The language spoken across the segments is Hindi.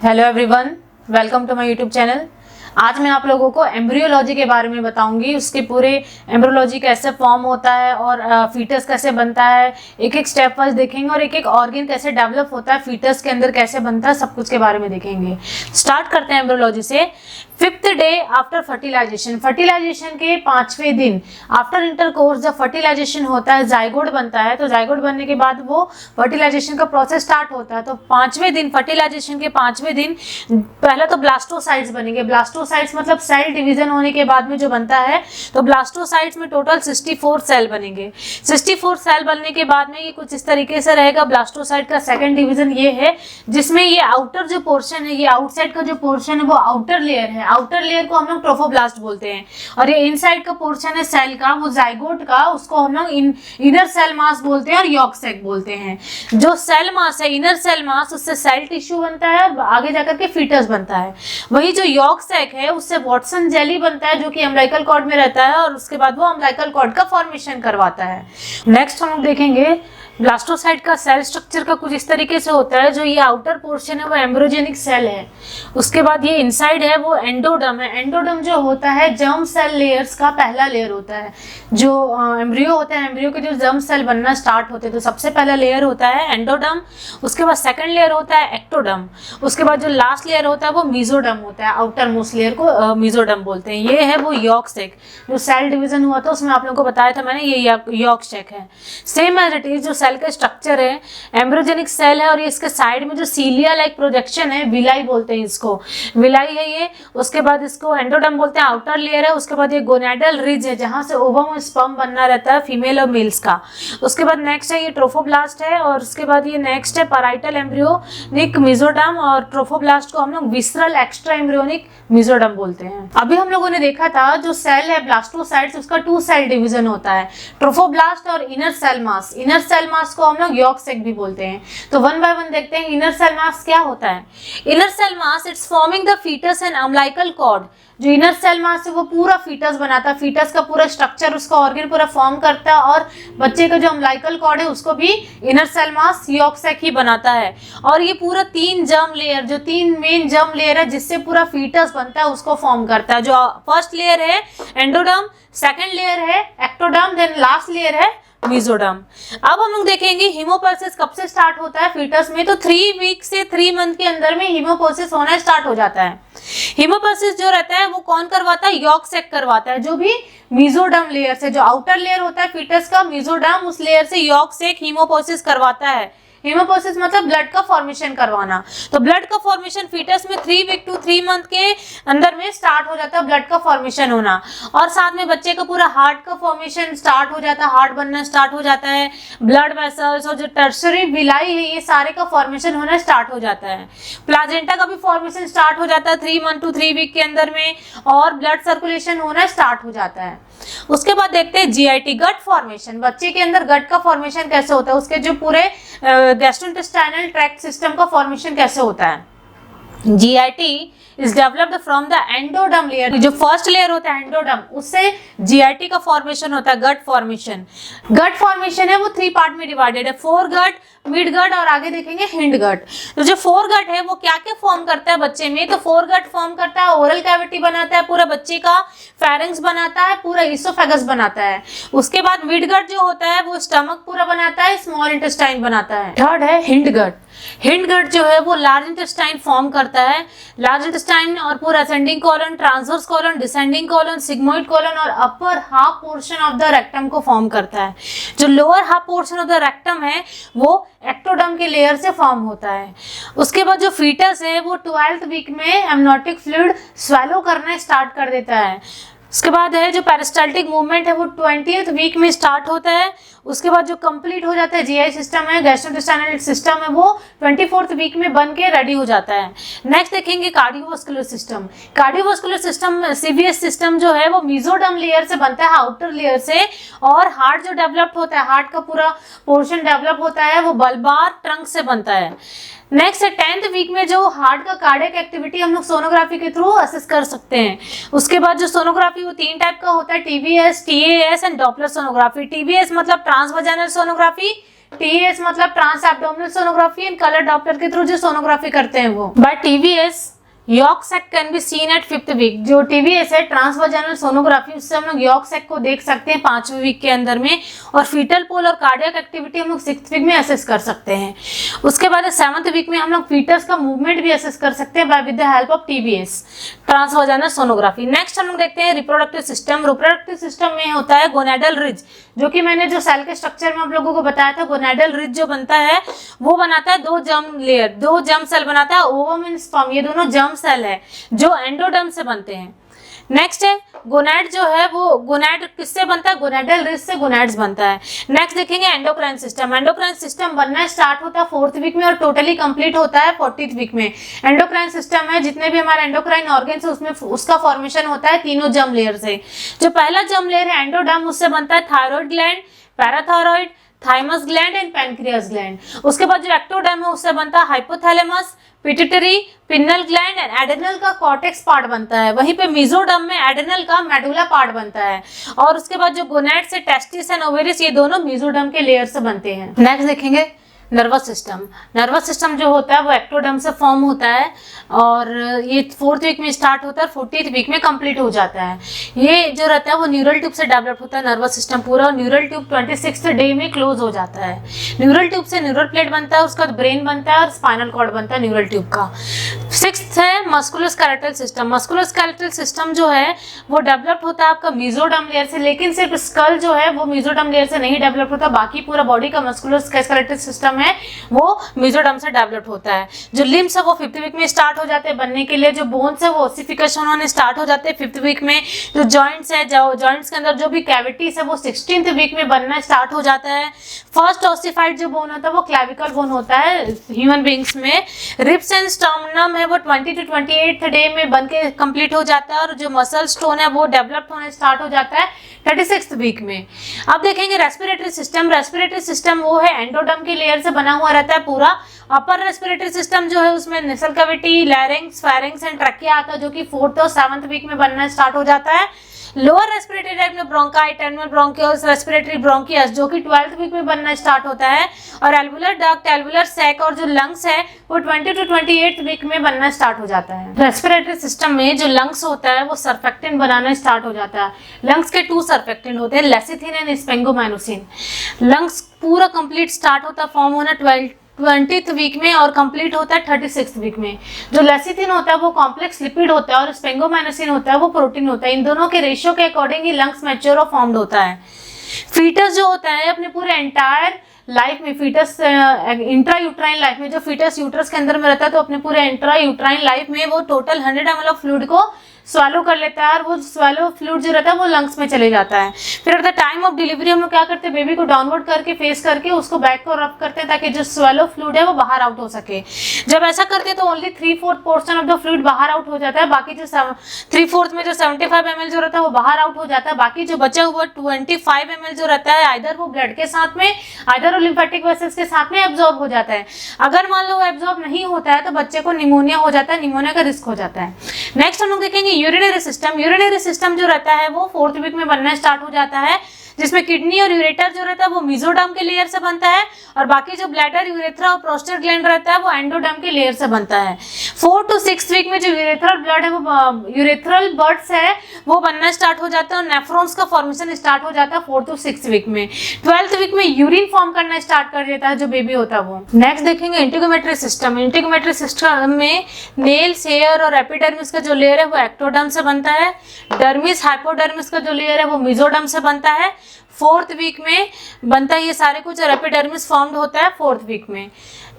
Hello everyone, welcome to my YouTube channel. आज मैं आप लोगों को एम्ब्रियोलॉजी के बारे में बताऊंगी। उसके पूरे एम्ब्रियोलॉजी कैसे फॉर्म होता है और फीटस कैसे बनता है, एक एक स्टेप वाइज देखेंगे और एक एक ऑर्गन कैसे डेवलप होता है, फीटस के अंदर कैसे बनता है, सब कुछ के बारे में देखेंगे। स्टार्ट करते हैं एम्ब्रियोलॉजी से। 5th day after fertilisation, fertilisation के 5वें दिन आफ्टर इंटरकोर्स जब फर्टिलाइजेशन होता है, जाइगोट बनता है, तो जाइगोट बनने के बाद वो फर्टिलाइजेशन का प्रोसेस स्टार्ट होता है। तो 5वें दिन, फर्टिलाइजेशन के 5वें दिन पहला तो ब्लास्टोसाइट्स बनेंगे। ब्लास्टोसाइट्स मतलब सेल डिवीजन होने के बाद में जो बनता है, तो ब्लास्टोसाइट्स में टोटल 64 सेल बनेंगे। 64 सेल बनने के बाद में ये कुछ इस तरीके से रहेगा। ब्लास्टोसाइट का सेकंड डिवीजन ये है जिसमें ये आउटर जो पोर्शन है, ये आउटसाइड का जो पोर्शन है वो आउटर लेयर है। आउटर लेयर को हम लोग ट्रोफोब्लास्ट बोलते हैं और ये इनसाइड का पोर्शन है सेल का, वो जाइगोट का, उसको हम लोग इनर सेल मास बोलते हैं और यॉर्क सैक बोलते हैं। जो सेल मास है, इनर सेल मास, उससे सेल टिश्यू बनता है और आगे जाकर के फीटस बनता है। वही जो यॉर्क सैक है उससे वॉटसन जेली बनता है जो कि अम्बिलिकल कॉर्ड में रहता है और उसके बाद वो अम्बिलिकल कॉर्ड का फॉर्मेशन करवाता है। नेक्स्ट हम देखेंगे ब्लास्टोसाइट का सेल स्ट्रक्चर का कुछ इस तरीके से होता है। जो ये आउटर पोर्शन है वो एम्ब्रियोजेनिक सेल है। उसके बाद ये इनसाइड है वो एंडोडर्म है। एंडोडर्म जो होता है जर्म सेल लेयर्स का पहला लेयर होता है। जो एम्ब्रियो होता है, एम्ब्रियो के जो जर्म सेल बनना स्टार्ट होते हैं तो सबसे पहला लेयर होता है एंडोडर्म। उसके बाद सेकंड लेयर होता है एक्टोडर्म। उसके बाद जो लास्ट लेयर होता है वो मेसोडर्म होता है। आउटर मोस्ट लेयर को मेसोडर्म बोलते हैं। ये है वो यॉर्क सैक। जो सेल डिवीजन हुआ था उसमें आप लोगों को बताया था मैंने, ये यॉर्क सैक है। सेम एज इट इज जो सेल का स्ट्रक्चर है, एम्ब्रियोजेनिक सेल है और ये इसके साइड में जो सीलिया लाइक प्रोजेक्शन है, विलाई बोलते हैं इसको, विलाई है ये। उसके बाद इसको एंडोडर्म बोलते हैं, आउटर लेयर है। उसके बाद ये गोनेडल रिज है जहां से ओवम और स्पर्म बनना रहता है फीमेल और मेल्स का। उसके बाद नेक्स्ट है ये ट्रोफोब्लास्ट है और उसके बाद ये नेक्स्ट है पैराइटल एम्ब्रियोनिक मेसोडर्म और ट्रोफोब्लास्ट को हम लोग विसरल एक्स्ट्रा एम्ब्रियोनिक मेसोडर्म बोलते हैं। अभी हम लोगों ने देखा था जो सेल है ब्लास्टोसाइट्स, उसका 2 सेल डिवीजन होता है, ट्रोफोब्लास्ट और inner cell mass. Inner cell mass को हम लोग यॉर्क सैक भी बोलते हैं। तो वन बाय वन देखते हैं इनर सेल मास क्या होता है। Inner cell mass it's forming the fetus and umbilical cord. जो इनर सेल मास है वो पूरा फीटस बनाता है, फीटस का पूरा स्ट्रक्चर, उसका ऑर्गन पूरा फॉर्म करता है और बच्चे का जो अम्बिलिकल कॉर्ड है उसको भी inner cell mass yolk sac ही बनाता है। और ये पूरा 3 जर्म लेयर, जो 3 मेन जर्म लेयर है जिससे पूरा फीटस बनता है, उसको फॉर्म करता है। जो फर्स्ट लेयर है एंडोडर्म, सेकेंड लेयर है एक्टोडर्म, देन लास्ट लेयर है मेसोडर्म। अब हम लोग देखेंगे हीमोपोसिस कब से स्टार्ट होता है फीटस में। तो 3 वीक से 3 मंथ के अंदर में हीमोपोसिस होना स्टार्ट हो जाता है। हीमोपोसिस जो रहता है वो कौन करवाता है? यॉर्क सैक करवाता है, जो भी मेसोडर्म लेयर से, जो आउटर लेयर होता है फीटस का मेसोडर्म, उस लेयर से यॉर्क सैक हीमोपोसिस करवाता है। हीमोपोसिस मतलब ब्लड का फॉर्मेशन करवाना। तो ब्लड का फॉर्मेशन फीटस में 3 वीक टू 3 मंथ के अंदर में स्टार्ट हो जाता है, ब्लड का फॉर्मेशन होना। और साथ में बच्चे का पूरा हार्ट का फॉर्मेशन स्टार्ट हो जाता है, हार्ट बनना स्टार्ट हो जाता है, ब्लड वेसल्स और जो टर्शरी विलाई है ये सारे का फॉर्मेशन होना स्टार्ट हो जाता है। प्लाजेंटा का भी फॉर्मेशन स्टार्ट हो जाता है 3 मंथ टू 3 वीक के अंदर में और ब्लड सर्कुलेशन होना स्टार्ट हो जाता है। उसके बाद देखते हैं जीआईटी, गट फॉर्मेशन। बच्चे के अंदर गट का फॉर्मेशन कैसे होता है, उसके जो पूरे गैस्ट्रोइंटेस्टाइनल ट्रैक्ट सिस्टम का फॉर्मेशन कैसे होता है। GIT is developed from the endoderm layer। जो फर्स्ट लेयर होता है एंडोडर्म, उससे जीआईटी का फॉर्मेशन होता है, गट फॉर्मेशन। गट फॉर्मेशन है वो 3 पार्ट में डिवाइडेड है, फोर गट, मिड गट और आगे देखेंगे हिंड गट। तो जो फोर गट है वो क्या क्या फॉर्म करता है बच्चे में? तो फोर गट फॉर्म करता है ओरल कैविटी बनाता है, पूरा बच्चे का फेरेंक्स बनाता है, पूरा इसोफेगस बनाता है। उसके बाद मिड गट जो होता है वो स्टमक पूरा बनाता है, स्मॉल इंटेस्टाइन बनाता है। थर्ड है हिंड गट। हिंड गट जो है वो लार्ज इंटेस्टाइन फॉर्म करता है। लार्ज इंटेस्टाइन और पूरा ascending colon, transverse colon, descending colon, sigmoid colon और upper half portion of the rectum को फॉर्म करता है। जो lower half portion of the rectum है वो एक्टोडर्म के लेयर से फॉर्म होता है। उसके बाद जो फीटस है वो 12th वीक में एमनोटिक फ्लूइड स्वेलो करना स्टार्ट कर देता है। उसके बाद है जो पेरिस्टाल्टिक मूवमेंट है वो 20th वीक में स्टार्ट होता है। उसके बाद जो कंप्लीट हो जाता है जीआई सिस्टम है, गैस्ट्रोइंटेस्टाइनल सिस्टम है, वो 24th वीक में बन के रेडी हो जाता है। नेक्स्ट देखेंगे cardiovascular system. Cardiovascular system, CVS system जो है वो मेसोडर्म लेयर से बनता है, आउटर लेयर से। और हार्ट जो डेवलप होता है, हार्ट का पूरा पोर्शन डेवलप होता है वो बल्बार ट्रंक से बनता है। नेक्स्ट है 10th वीक में जो हार्ट का कार्डियक एक्टिविटी हम लोग सोनोग्राफी के थ्रू असेस कर सकते हैं। उसके बाद जो सोनोग्राफी वो 3 टाइप का होता है, TVS, TAS and Doppler sonography. TVS मतलब ट्रांसवाजाइनल सोनोग्राफी, TAS मतलब trans abdominal sonography and colour Doppler के थ्रू जो सोनोग्राफी करते हैं वो। By TVS yolk sac can be seen at 5th week. जो TVS है ट्रांसवाजाइनल सोनोग्राफी, उससे हम लोग यॉर्क सैक को देख सकते हैं 5वें वीक के अंदर में, और फीटल पोल और कार्डियक एक्टिविटी हम लोग 6th वीक में असेस कर सकते हैं। उसके बाद 7th वीक में हम लोग फीटस का मूवमेंट भी असेस कर सकते हैं by with the help of TVS transvaginal sonography. Next हम लोग देखते हैं रिप्रोडक्टिव सिस्टम। रिप्रोडक्टिव सिस्टम में होता है गोनाडल रिज, जो कि मैंने जो सेल के स्ट्रक्चर में आप लोगों को बताया था, गोनाडल रिज जो बनता है वो बनाता है 2 जर्म लेयर, 2 जर्म सेल बनाता है, ओवम एंड स्पर्म, ये दोनों जर्म सेल है जो एंडोडर्म से बनते हैं। नेक्स्ट है गोनाड, जो है वो गोनाड किससे बनता है, गोनाडल रिज से गोनाड्स बनता है। नेक्स्ट देखेंगे एंडोक्राइन सिस्टम। एंडोक्राइन सिस्टम बनना स्टार्ट होता है 4th वीक में और टोटली कंप्लीट होता है 40th वीक में। एंडोक्राइन सिस्टम है, जितने भी हमारे एंडोक्राइन ऑर्गन्स है उसमें उसका फॉर्मेशन होता है 3 जर्म लेयर से। जो पहला जर्म लेयर है एंडोडर्म, उससे बनता है thyroid gland, parathyroid, thymus gland and pancreas gland. उसके बाद जो एक्टोडर्म है उससे बनता है हाइपोथैलेमस, पिट्यूटरी, पिन्नल ग्लैंड एंड एडेनल का कॉर्टेक्स पार्ट बनता है। वहीं पे मेसोडर्म में एडेनल का मेडुला पार्ट बनता है। और उसके बाद जो गोनैड्स है टेस्टिस एंड ओवेरिस, ये दोनों मेसोडर्म के लेयर से बनते हैं। नेक्स्ट देखेंगे नर्वस सिस्टम। नर्वस सिस्टम जो होता है वो एक्टोडर्म से फॉर्म होता है और ये 4th वीक में स्टार्ट होता है और 40th वीक में कंप्लीट हो जाता है। ये जो रहता है वो न्यूरल ट्यूब से डेवलप होता है नर्वस सिस्टम पूरा, और न्यूरल ट्यूब 26th डे में क्लोज हो जाता है। न्यूरल ट्यूब से न्यूरल प्लेट बनता है, उसका ब्रेन बनता है और स्पाइनल कॉर्ड बनता है न्यूरल ट्यूब का। 6th है मस्कुलोस्केलेटल सिस्टम। मस्कुलोस्केलेटल सिस्टम जो है वो डेवलप होता है आपका मेसोडर्म लेयर से, लेकिन सिर्फ स्कल जो है वो मेसोडर्म लेयर से नहीं डेवलप होता, बाकी पूरा बॉडी का मस्कुलोस्केलेटल सिस्टम है वो मेसोडर्म से डेवलप होता है। जो लिम्स है वो 5th वीक में स्टार्ट हो जाते हैं बनने के लिए। जो बोन्स है वो ओसिफिकेशन होने स्टार्ट हो जाते हैं 5th वीक में। जो जॉइंट्स है, जॉइंट्स के अंदर जो भी कैविटीज है वो 16th वीक में बनना स्टार्ट हो जाता है। फर्स्ट ओसिफाइड जो बोन होता है वो क्लैविकल बोन होता है ह्यूमन बींग्स में। रिब्स एंड स्टर्नम है वो 20 to 28th डे में बन के कंप्लीट हो जाता है, और जो मसल स्टोन है वो डेवलप होने स्टार्ट हो जाता है 36th वीक में। अब देखेंगे रेस्पिरेटरी सिस्टम। रेस्पिरेटरी सिस्टम वो है एंडोडर्म की लेयर से बना हुआ रहता है पूरा। अपर रेस्पिरेटरी सिस्टम जो है उसमें nasal cavity, larynx, pharynx and trachea आता है, जो कि 4th और 7th वीक में बनना स्टार्ट हो जाता है। लोअर रेस्पिरेटरी ट्रैक्ट में bronchi, terminal bronchioles, respiratory bronchus, जो कि 12th वीक में बनना स्टार्ट होता है। और एल्वुलर डक्ट, एल्वुलर सैक और जो लंग्स है वो 20 to 28th वीक में बनना स्टार्ट हो जाता है। रेस्पिरेटरी सिस्टम में जो लंग्स होता है वो सर्फेक्टेंट बनाना स्टार्ट हो जाता है। लंग्स के 2 सर्फेक्टेंट होते हैं, लेसिथिन एंड स्पेंगोमाइनोसिन। लंग्स पूरा कंप्लीट स्टार्ट होता है फॉर्म होना 20th वीक में और कंप्लीट होता है 36th वीक में। जो लेसिथिन होता है वो कॉम्प्लेक्स लिपिड होता है और स्पेंगोमाइनोसिन होता है वो प्रोटीन होता है। इन दोनों के रेशियो के अकॉर्डिंग ही लंग्स मैच्योर और फॉर्म्ड होता है। फीटस जो होता है अपने पूरे एंटायर लाइफ में, फीटस इंट्रा यूट्राइन लाइफ में, जो फीटस यूट्रस के अंदर में रहता है तो अपने पूरे इंट्रा यूट्राइन लाइफ में वो टोटल 100 ml ऑफ फ्लूइड को स्वालो कर लेता है और वो स्वालो फ्लूइड जो रहता है वो लंग्स में चले जाता है। फिर at the time of delivery हम लोग क्या करते हैं, बेबी को डाउनवर्ड करके फेस करके उसको बैक को रब करते हैं ताकि जो स्वालो फ्लूइड है वो बाहर आउट हो सके। जब ऐसा करते हैं तो only 3/4 portion of the fluid बाहर आउट हो जाता है, बाकी जो 3/4 में जो 75 ml जो रहता है वो बाहर आउट हो जाता है। बाकी जो बचा हुआ 25 ml जो रहता है आइदर वो ब्लड के साथ में, आइदर वो लिम्फेटिक वेसल्स के साथ में एब्जॉर्ब हो जाता है। अगर मान लो वो एब्जॉर्ब नहीं होता है तो बच्चे को निमोनिया हो जाता है, निमोनिया का रिस्क हो जाता है। नेक्स्ट हम लोग देखेंगे यूरिनरी सिस्टम। यूरिनरी सिस्टम जो रहता है वो 4th वीक में बनना स्टार्ट हो जाता है, जिसमें किडनी और यूरेटर जो रहता है वो मेसोडर्म के लेयर से बनता है और बाकी जो ब्लैडर, यूरेथ्रा और प्रोस्टेट ग्लैंड रहता है वो एंडोडर्म के लेयर से बनता है। 4 to 6 वीक में जो यूरेथ्रल ब्लड है वो यूरेथ्रल बर्ड्स है वो बनना स्टार्ट हो जाता है और नेफ्रॉन्स का फॉर्मेशन स्टार्ट हो जाता है 4 to 6 वीक में। 12th वीक में यूरिन फॉर्म करना स्टार्ट कर देता है जो बेबी होता है वो। नेक्स्ट देखेंगे इंटीगोमेट्री सिस्टम। इंटीगोमेट्री सिस्टम में नेल्स, हेयर और एपिडर्मिस का जो लेयर है वो एक्टोडर्म से बनता है। डर्मिस, हाइपोडर्मिस का जो लेयर है वो मेसोडर्म से बनता है। 4th वीक में बनता है ये सारे कुछ और एपिडर्मिस फॉर्म्ड होता है 4th वीक में।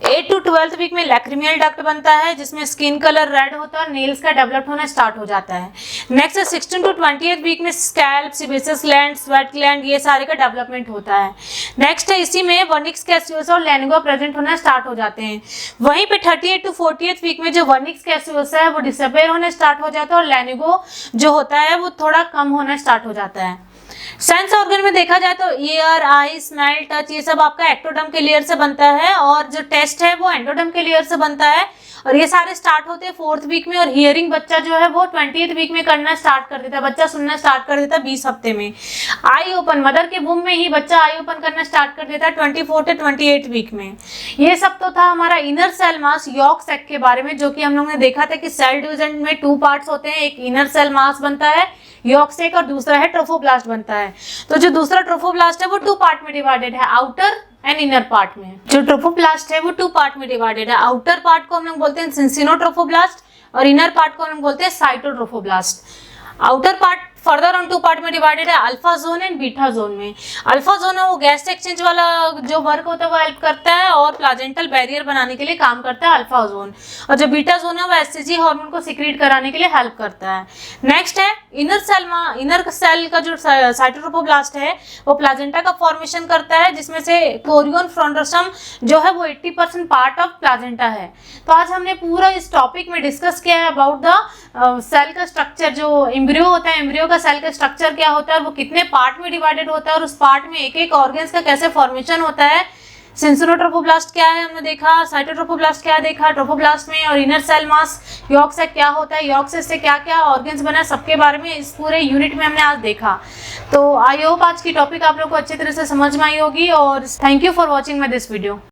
8 to 12th वीक में लैक्रिमियल डक्ट बनता है जिसमें स्किन कलर रेड होता है और नेल्स का डेवलप होना स्टार्ट हो जाता है। नेक्स्ट 16 to 20th वीक में scalp, sebaceous gland, sweat gland ये सारे का डेवलपमेंट होता है। नेक्स्ट है इसी में वर्निक्स कैसियोसा और लैनिगो प्रेजेंट होना स्टार्ट हो जाते हैं। वहीं पे 38 to 40th वीक में जो वर्निक्स कैसियोसा है वो डिसअपेयर होने स्टार्ट हो जाता है और लैनिगो जो होता है वो थोड़ा कम होना स्टार्ट हो जाता है। सेंस ऑर्गन में देखा जाए तो ईयर, आई, स्मेल, टच, ये सब आपका एक्टोडर्म के लेयर से बनता है, और जो टेस्ट है वो एंडोडर्म के लेयर से बनता है, और ये सारे स्टार्ट होते हैं 4th वीक में, और हियरिंग बच्चा जो है वो 20th वीक में करना स्टार्ट कर देता है, बच्चा सुनना स्टार्ट कर देता है 20 हफ्ते में। आई ओपन, मदर के वूम में ही बच्चा आई ओपन करना स्टार्ट कर देता है 24 से 28 वीक में। ये सब तो था हमारा inner cell mass yolk sac के बारे में, जो कि हम लोग ने देखा था कि सेल डिवीजन में 2 पार्ट्स होते हैं, एक इनर सेल मास बनता है यॉर्क सैक, और दूसरा है ट्रोफोब्लास्ट बनता है। तो जो दूसरा ट्रोफोब्लास्ट है वो 2 पार्ट में डिवाइडेड है, आउटर एंड इनर पार्ट में। जो ट्रोफोब्लास्ट है वो 2 पार्ट में डिवाइडेड है, आउटर पार्ट को हम लोग बोलते हैं सिंसिनोट्रोफोब्लास्ट, और इनर पार्ट को हम लोग बोलते हैं cytotrophoblast. Outer part further on 2 part में डिवाइडेड है, alpha zone and beta zone में। अल्फा जोन है वो गैस एक्सचेंज वाला जो वर्क होता है वो हेल्प करता है, और प्लाजेंटल बैरियर बनाने के लिए काम करता है अल्फा जोन, और जो बीटा जोन है वो एचसीजी हार्मोन को सिक्रीट कराने के लिए हेल्प करता है। नेक्स्ट है इनर सेल का जो साइटोट्रोफोब्लास्ट है वो प्लाजेंटा का फॉर्मेशन करता है, जिसमें से कोरियन फ्रॉन्ड्रोसम जो है वो 80% पार्ट ऑफ प्लाजेंटा है। तो आज हमने पूरा इस टॉपिक में डिस्कस किया है अबाउट द सेल का स्ट्रक्चर, जो एम्ब्रियो होता है, एम्ब्रियो का सेल का स्ट्रक्चर क्या होता है और वो कितने पार्ट में डिवाइडेड होता है, और उस पार्ट में एक एक ऑर्गन्स का कैसे फॉर्मेशन होता है। सिंसिनोट्रोफोब्लास्ट क्या है हमने देखा, साइटोट्रोफोब्लास्ट क्या देखा, ट्रोफोब्लास्ट में, और inner cell mass yolk sac क्या होता है, यॉर्क सैक से क्या क्या ऑर्गन्स बना, सबके बारे में इस पूरे यूनिट में हमने आज देखा। तो आई होप आज की टॉपिक आप लोग को अच्छी तरह से समझ में आई होगी, और thank you for watching my this video.